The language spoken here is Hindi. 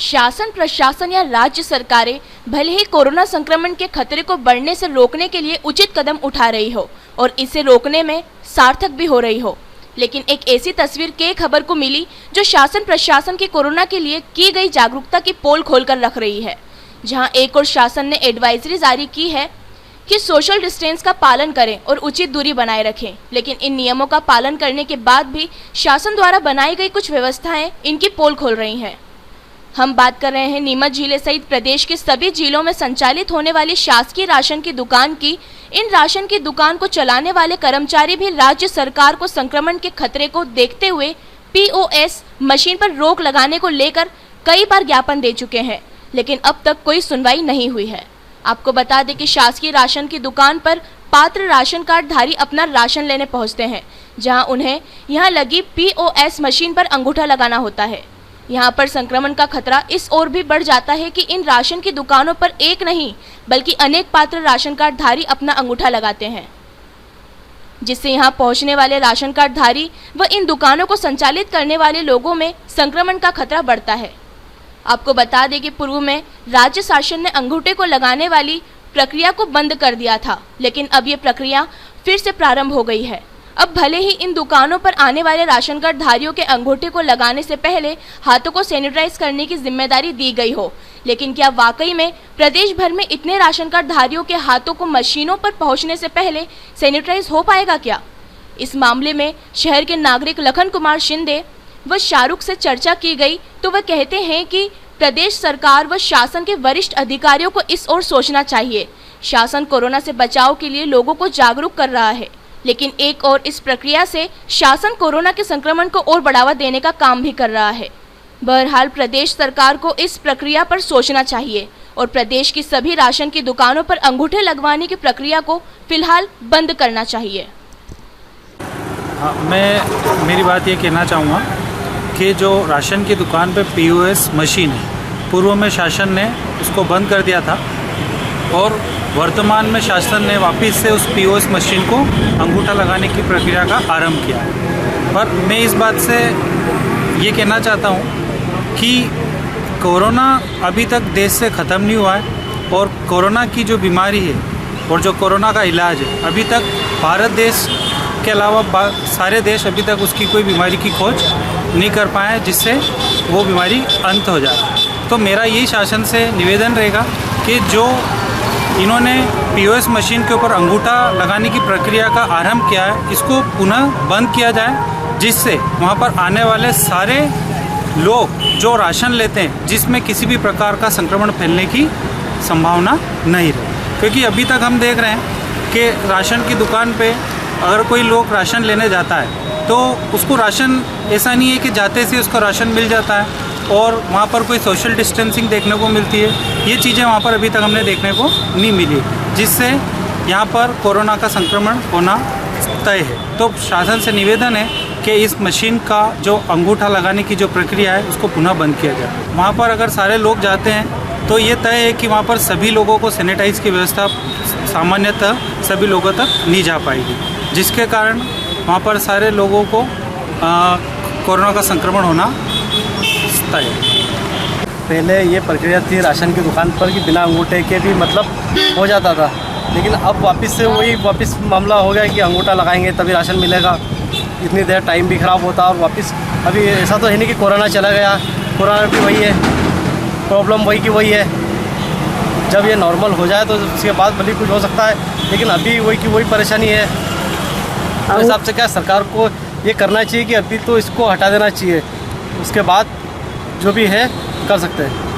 शासन प्रशासन या राज्य सरकारें भले ही कोरोना संक्रमण के खतरे को बढ़ने से रोकने के लिए उचित कदम उठा रही हो और इसे रोकने में सार्थक भी हो रही हो, लेकिन एक ऐसी तस्वीर के खबर को मिली जो शासन प्रशासन की कोरोना के लिए की गई जागरूकता की पोल खोलकर रख रही है। जहां एक और शासन ने एडवाइजरी जारी की है कि सोशल डिस्टेंस का पालन करें और उचित दूरी बनाए रखें, लेकिन इन नियमों का पालन करने के बाद भी शासन द्वारा बनाई गई कुछ व्यवस्थाएं इनकी पोल खोल रही हैं। हम बात कर रहे हैं नीमच जिले सहित प्रदेश के सभी जिलों में संचालित होने वाली शासकीय राशन की दुकान की। इन राशन की दुकान को चलाने वाले कर्मचारी भी राज्य सरकार को संक्रमण के खतरे को देखते हुए पीओएस मशीन पर रोक लगाने को लेकर कई बार ज्ञापन दे चुके हैं, लेकिन अब तक कोई सुनवाई नहीं हुई है। आपको बता दें कि शासकीय राशन की दुकान पर पात्र राशन कार्ड धारी अपना राशन लेने पहुंचते हैं, जहां उन्हें यहां लगी पीओएस मशीन पर अंगूठा लगाना होता है। यहां पर संक्रमण का खतरा इस ओर भी बढ़ जाता है कि इन राशन की दुकानों पर एक नहीं बल्कि अनेक पात्र राशन कार्ड धारी अपना अंगूठा लगाते हैं, जिससे यहां पहुंचने वाले राशन कार्ड धारी व इन दुकानों को संचालित करने वाले लोगों में संक्रमण का खतरा बढ़ता है। आपको बता दें कि पूर्व में राज्य शासन ने अंगूठे को लगाने वाली प्रक्रिया को बंद कर दिया था, लेकिन अब ये प्रक्रिया फिर से प्रारंभ हो गई है। अब भले ही इन दुकानों पर आने वाले राशन कार्ड धारियों के अंगूठे को लगाने से पहले हाथों को सैनिटाइज करने की जिम्मेदारी दी गई हो, लेकिन क्या वाकई में प्रदेश भर में इतने राशन कार्ड धारियों के हाथों को मशीनों पर पहुंचने से पहले सैनिटाइज हो पाएगा क्या? इस मामले में शहर के नागरिक लखन कुमार शिंदे व शाहरुख से चर्चा की गई तो वह कहते हैं कि प्रदेश सरकार व शासन के वरिष्ठ अधिकारियों को इस ओर सोचना चाहिए। शासन कोरोना से बचाव के लिए लोगों को जागरूक कर रहा है, लेकिन एक और इस प्रक्रिया से शासन कोरोना के संक्रमण को और बढ़ावा देने का काम भी कर रहा है। बहरहाल प्रदेश सरकार को इस प्रक्रिया पर सोचना चाहिए और प्रदेश की सभी राशन की दुकानों पर अंगूठे लगवाने की प्रक्रिया को फिलहाल बंद करना चाहिए। हाँ, मैं मेरी बात ये कहना चाहूँगा कि जो राशन की दुकान पे पीओएस मशीन है, पूर्व में शासन ने उसको बंद कर दिया था और वर्तमान में शासन ने वापस से उस पीओएस मशीन को अंगूठा लगाने की प्रक्रिया का आरंभ किया है। पर मैं इस बात से ये कहना चाहता हूँ कि कोरोना अभी तक देश से ख़त्म नहीं हुआ है और कोरोना की जो बीमारी है और जो कोरोना का इलाज है, अभी तक भारत देश के अलावा सारे देश अभी तक उसकी कोई बीमारी की खोज नहीं कर पाए जिससे वो बीमारी अंत हो जाए। तो मेरा यही शासन से निवेदन रहेगा कि जो इन्होंने पीओएस मशीन के ऊपर अंगूठा लगाने की प्रक्रिया का आरंभ किया है, इसको पुनः बंद किया जाए, जिससे वहाँ पर आने वाले सारे लोग जो राशन लेते हैं जिसमें किसी भी प्रकार का संक्रमण फैलने की संभावना नहीं रहे। क्योंकि अभी तक हम देख रहे हैं कि राशन की दुकान पे अगर कोई लोग राशन लेने जाता है तो उसको राशन ऐसा नहीं है कि जाते से उसको राशन मिल जाता है और वहाँ पर कोई सोशल डिस्टेंसिंग देखने को मिलती है। ये चीज़ें वहाँ पर अभी तक हमने देखने को नहीं मिली, जिससे यहाँ पर कोरोना का संक्रमण होना तय है। तो शासन से निवेदन है कि इस मशीन का जो अंगूठा लगाने की जो प्रक्रिया है उसको पुनः बंद किया जाए। वहाँ पर अगर सारे लोग जाते हैं तो ये तय है कि वहाँ पर सभी लोगों को सैनिटाइज की व्यवस्था सामान्यतः सभी लोगों तक नहीं जा पाएगी, जिसके कारण वहाँ पर सारे लोगों को कोरोना का संक्रमण होना तय है। पहले ये प्रक्रिया थी राशन की दुकान पर कि बिना अंगूठे के भी मतलब हो जाता था, लेकिन अब वापस से वही मामला हो गया कि अंगूठा लगाएंगे तभी राशन मिलेगा। इतनी देर टाइम भी ख़राब होता और वापस अभी ऐसा तो है नहीं कि कोरोना चला गया, कोरोना भी वही है, प्रॉब्लम वही की वही है। जब ये नॉर्मल हो जाए तो उसके बाद भले कुछ हो सकता है, लेकिन अभी वही की वही परेशानी है। तो हिसाब से क्या सरकार को ये करना चाहिए कि अभी तो इसको हटा देना चाहिए, उसके बाद जो भी है कर सकते हैं।